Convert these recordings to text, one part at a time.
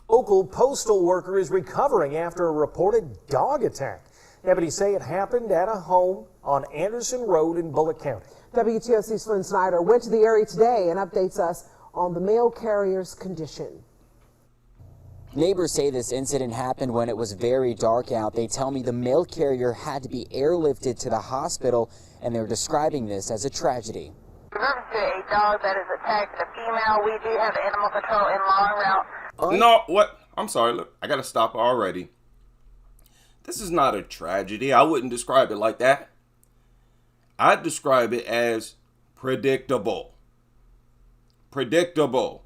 Local postal worker is recovering after a reported dog attack. Deputies say it happened at a home on Anderson Road in Bullitt County. WTOC's Flynn Snyder went to the area today and updates us on the mail carrier's condition. Neighbors say this incident happened when it was very dark out. They tell me the mail carrier had to be airlifted to the hospital, and they're describing this as a tragedy. Reference to a dog that has attacked a female. We do have animal control in long route. No, what? I'm sorry. Look, I got to stop already. This is not a tragedy. I wouldn't describe it like that. I'd describe it as predictable. Predictable.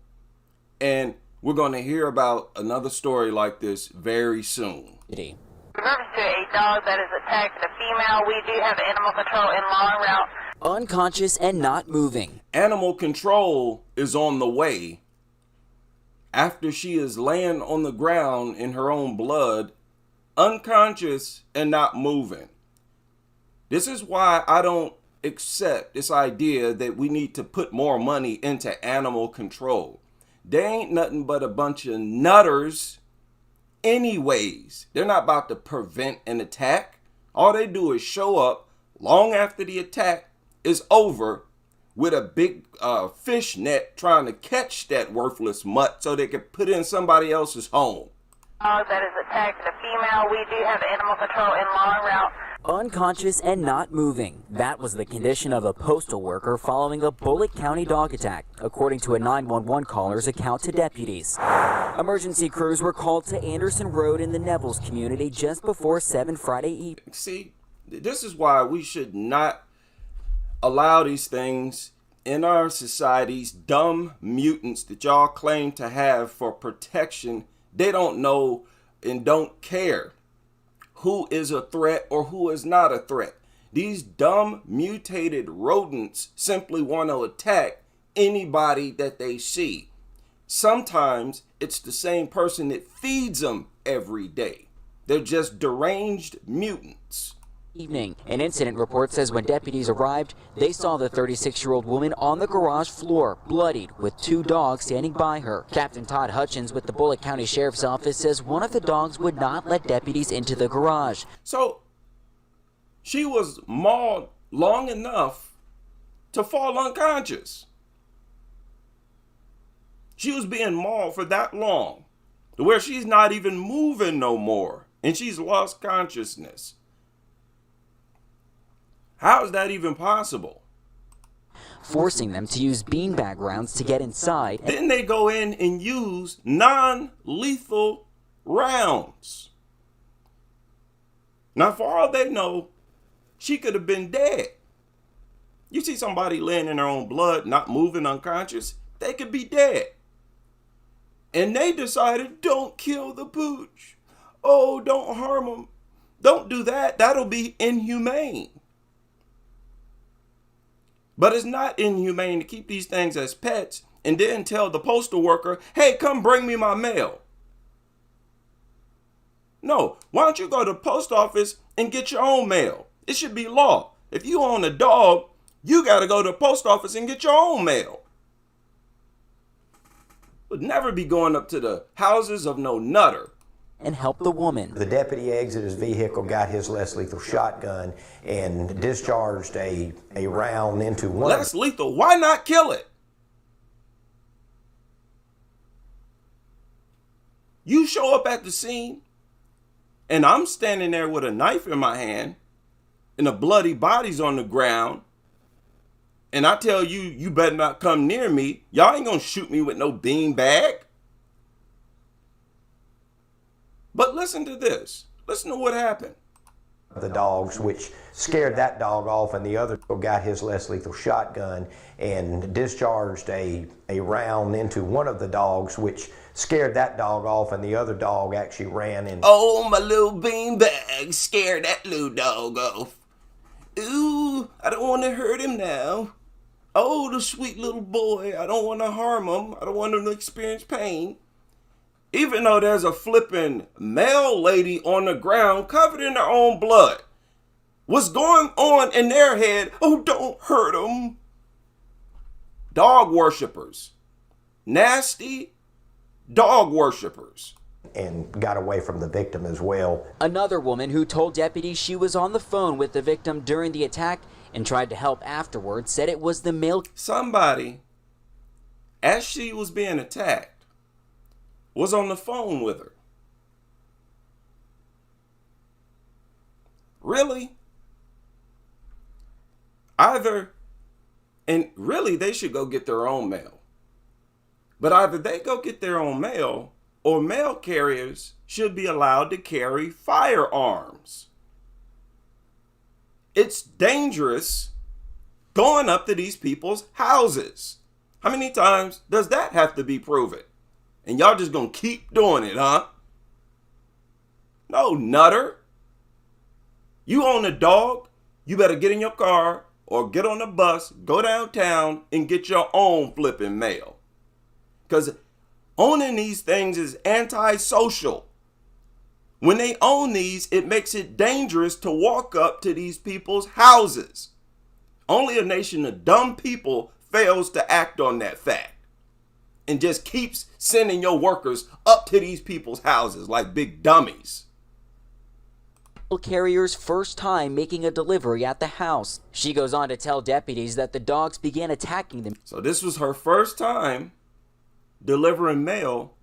And we're going to hear about another story like this very soon. Reference to a dog that has attacked a female. We do have animal control in long route. Unconscious and not moving. Animal control is on the way after she is laying on the ground in her own blood, unconscious and not moving. This is why I don't accept this idea that we need to put more money into animal control. They ain't nothing but a bunch of nutters anyways. They're not about to prevent an attack. All they do is show up long after the attack is over with a big fish net trying to catch that worthless mutt so they can put it in somebody else's home. Dog that has attacked a female. We do have animal control in long route. Unconscious and not moving. That was the condition of a postal worker following a Bullitt County dog attack, according to a 911 caller's account to deputies. Emergency crews were called to Anderson Road in the Neville's community just before 7 Friday evening. See, this is why we should not allow these things in our societies. Dumb mutants that y'all claim to have for protection, they don't know and don't care who is a threat or who is not a threat. These dumb mutated rodents simply want to attack anybody that they see. Sometimes it's the same person that feeds them every day. They're just deranged mutants. An incident report says when deputies arrived, they saw the 36-year-old woman on the garage floor, bloodied, with 2 dogs standing by her. Captain Todd Hutchins with the Bullitt County Sheriff's Office says one of the dogs would not let deputies into the garage. So she was mauled long enough to fall unconscious. She was being mauled for that long to where she's not even moving no more and she's lost consciousness. How is that even possible? Forcing them to use beanbag rounds to get inside. Then they go in and use non-lethal rounds. Now, for all they know, she could have been dead. You see somebody laying in their own blood, not moving, unconscious, they could be dead. And they decided, don't kill the pooch. Oh, don't harm him. Don't do that. That'll be inhumane. But it's not inhumane to keep these things as pets and then tell the postal worker, hey, come bring me my mail. No, why don't you go to the post office and get your own mail? It should be law. If you own a dog, you got to go to the post office and get your own mail. Would never be going up to the houses of no nutter. And help the woman. The deputy exited his vehicle, got his less lethal shotgun, and discharged a round into one. Less lethal? Why not kill it? You show up at the scene, and I'm standing there with a knife in my hand, and a bloody body's on the ground, and I tell you, you better not come near me. Y'all ain't gonna shoot me with no beanbag. But listen to this. Listen to what happened. The dogs, which scared that dog off, and the other got his less lethal shotgun and discharged a round into one of the dogs, which scared that dog off, and the other dog actually ran in. Oh, my little beanbag scared that little dog off. Ooh, I don't want to hurt him now. Oh, the sweet little boy. I don't want to harm him. I don't want him to experience pain. Even though there's a flipping male lady on the ground covered in her own blood. What's going on in their head? Oh, don't hurt them. Dog worshippers. Nasty, dog worshippers. And got away from the victim as well. Another woman who told deputies she was on the phone with the victim during the attack and tried to help afterwards said it was the male. Somebody, as she was being attacked, was on the phone with her. Really? And really they should go get their own mail. But either they go get their own mail, or mail carriers should be allowed to carry firearms. It's dangerous going up to these people's houses. How many times does that have to be proven? And y'all just gonna keep doing it, huh? No, nutter. You own a dog, you better get in your car or get on a bus, go downtown and get your own flipping mail. Because owning these things is antisocial. When they own these, it makes it dangerous to walk up to these people's houses. Only a nation of dumb people fails to act on that fact and just keeps sending your workers up to these people's houses like big dummies. Carrier's first time making a delivery at the house. She goes on to tell deputies that the dogs began attacking them. So this was her first time delivering mail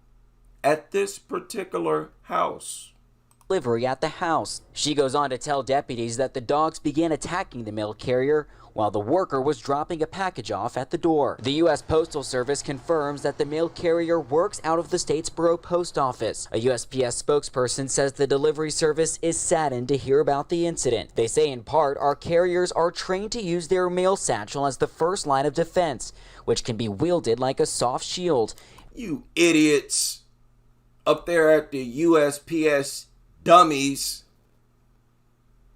at this particular house. Delivery at the house. She goes on to tell deputies that the dogs began attacking the mail carrier while the worker was dropping a package off at the door. The U.S. Postal Service confirms that the mail carrier works out of the Statesboro Post Office. A USPS spokesperson says the delivery service is saddened to hear about the incident. They say in part, our carriers are trained to use their mail satchel as the first line of defense, which can be wielded like a soft shield. You idiots up there at the USPS dummies.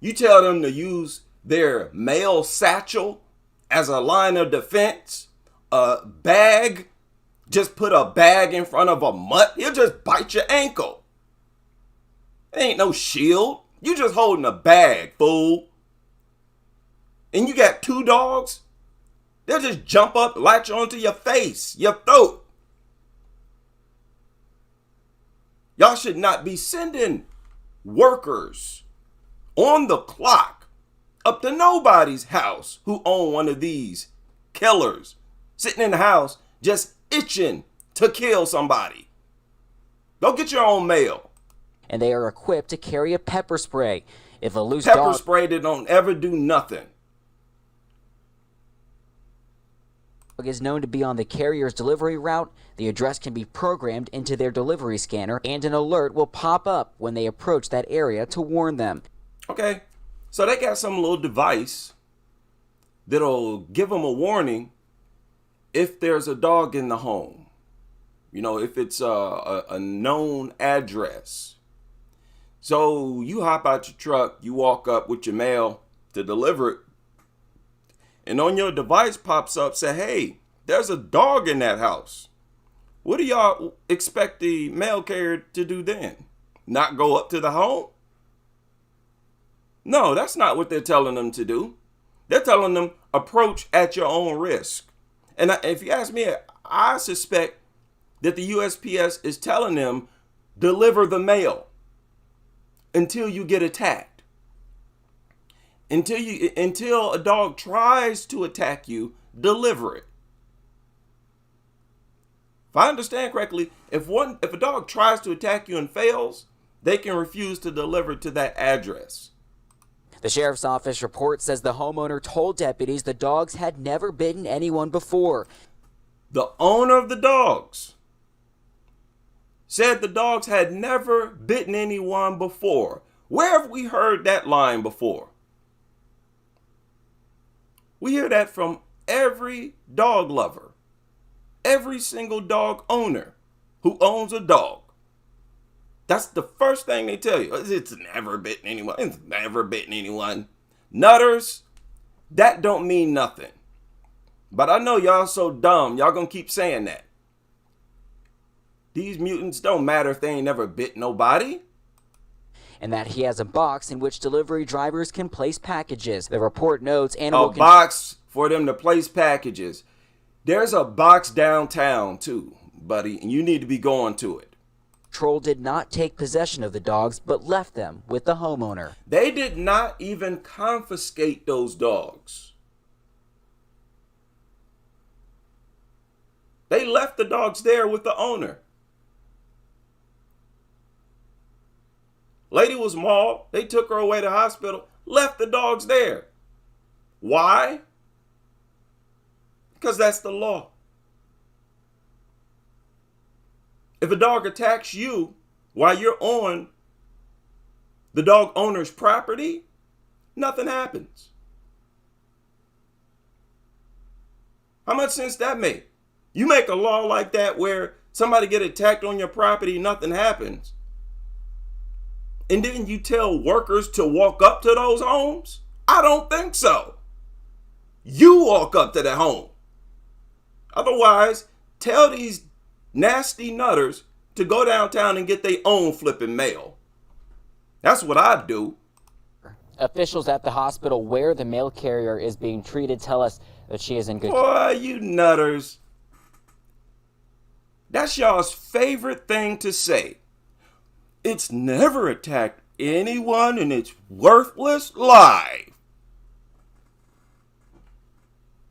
You tell them to use their mail satchel as a line of defense, a bag, just put a bag in front of a mutt, he'll just bite your ankle. It ain't no shield. You just holding a bag, fool. And you got two dogs, they'll just jump up, latch onto your face, your throat. Y'all should not be sending workers on the clock up to nobody's house who own one of these killers, sitting in the house just itching to kill somebody. Go get your own mail. And they are equipped to carry a pepper spray. If a loose pepper spray that don't ever do nothing. dog is known to be on the carrier's delivery route, the address can be programmed into their delivery scanner, and an alert will pop up when they approach that area to warn them. Okay, so they got some little device that'll give them a warning if there's a dog in the home. You know, if it's a known address. So you hop out your truck, you walk up with your mail to deliver it, and on your device pops up, say, hey, there's a dog in that house. What do y'all expect the mail carrier to do then? Not go up to the home? No, that's not what they're telling them to do. They're telling them approach at your own risk. And if you ask me, I suspect that the USPS is telling them deliver the mail until you get attacked. Until a dog tries to attack you, deliver it. If I understand correctly, if a dog tries to attack you and fails, they can refuse to deliver to that address. The sheriff's office report says the homeowner told deputies the dogs had never bitten anyone before. The owner of the dogs said the dogs had never bitten anyone before. Where have we heard that line before? We hear that from every dog lover, every single dog owner who owns a dog. That's the first thing they tell you. It's never bitten anyone. It's never bitten anyone. Nutters, that don't mean nothing. But I know y'all so dumb, y'all gonna keep saying that. These mutants don't matter if they ain't never bit nobody. And that he has a box in which delivery drivers can place packages. The report notes A box for them to place packages. There's a box downtown too. buddy, and you need to be going to it. Patrol did not take possession of the dogs, but left them with the homeowner. They did not even confiscate those dogs. They left the dogs there with the owner. Lady was mauled. They took her away to the hospital, left the dogs there. Why? Because that's the law. If a dog attacks you while you're on the dog owner's property, nothing happens. How much sense that make? You make a law like that where somebody get attacked on your property, nothing happens. And then you tell workers to walk up to those homes? I don't think so. You walk up to the home. Otherwise, tell these nasty nutters to go downtown and get their own flipping mail. That's what I'd do. Officials at the hospital where the mail carrier is being treated tell us that she is in good. Boy, you nutters. That's y'all's favorite thing to say. It's never attacked anyone in its worthless life.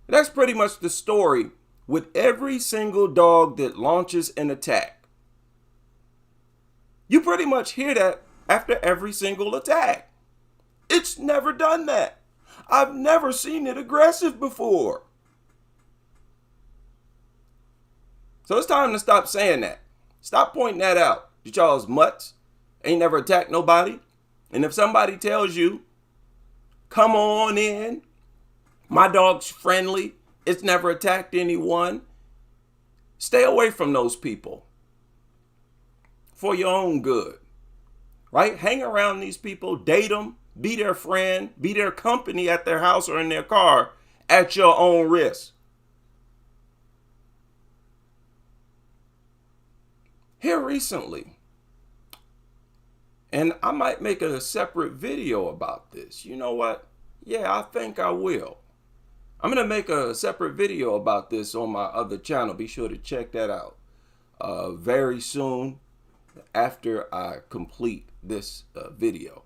That's pretty much the story with every single dog that launches an attack. You pretty much hear that after every single attack. It's never done that. I've never seen it aggressive before. So it's time to stop saying that. Stop pointing that out. You y'all's mutts ain't never attacked nobody. And if somebody tells you, come on in, my dog's friendly, it's never attacked anyone, stay away from those people for your own good, right? Hang around these people, date them, be their friend, be their company at their house or in their car at your own risk. Here recently, and I might make a separate video about this. You know what? Yeah, I think I will. I'm going to make a separate video about this on my other channel. Be sure to check that out very soon after I complete this video.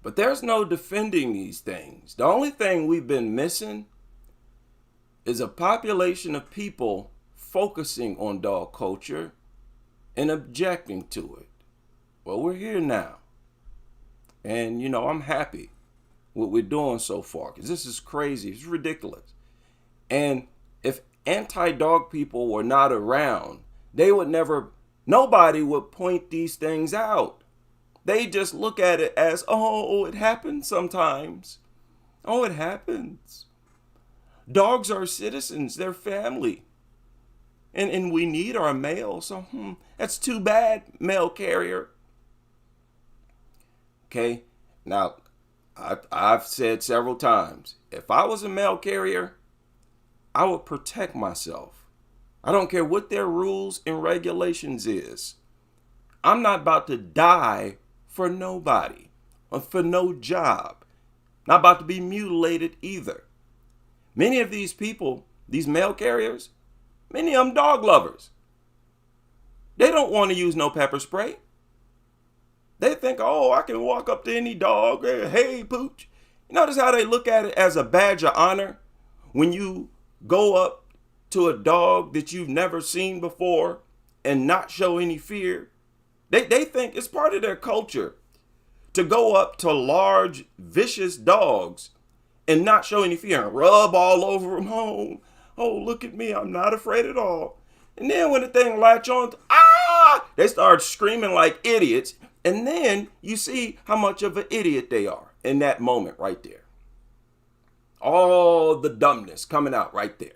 But there's no defending these things. The only thing we've been missing is a population of people focusing on dog culture and objecting to it. Well, we're here now. And, you know, I'm happy what we're doing so far, because this is crazy. It's ridiculous. And if anti-dog people were not around, nobody would point these things out. They just look at it as, oh, it happens sometimes. Oh, it happens. Dogs are citizens. They're family. And we need our mail. So that's too bad, mail carrier. Okay. Now, I've said several times, if I was a mail carrier, I would protect myself. I don't care what their rules and regulations is. I'm not about to die for nobody or for no job. Not about to be mutilated either. Many of these people, these mail carriers, many of them dog lovers. They don't want to use no pepper spray. They think, oh, I can walk up to any dog. Hey, pooch. You notice how they look at it as a badge of honor when you go up to a dog that you've never seen before and not show any fear? They think it's part of their culture to go up to large, vicious dogs and not show any fear and rub all over them. Oh, look at me. I'm not afraid at all. And then when the thing latch on, they start screaming like idiots. And then you see how much of an idiot they are in that moment right there. All the dumbness coming out right there.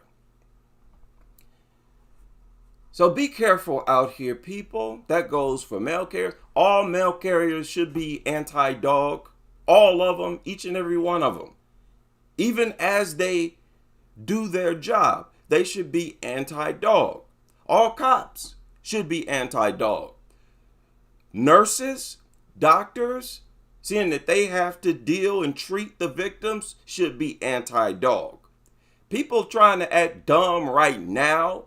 So be careful out here, people. That goes for mail carriers. All mail carriers should be anti-dog. All of them, each and every one of them. Even as they do their job, they should be anti-dog. All cops should be anti-dog. Nurses, doctors, seeing that they have to deal and treat the victims, should be anti-dog. People trying to act dumb right now,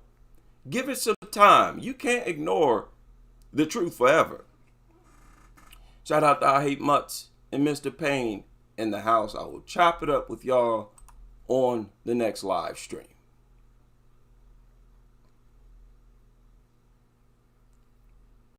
Give it some time. You can't ignore the truth forever. Shout out to I Hate Mutts and Mr. Payne in the house. I will chop it up with y'all on the next live stream.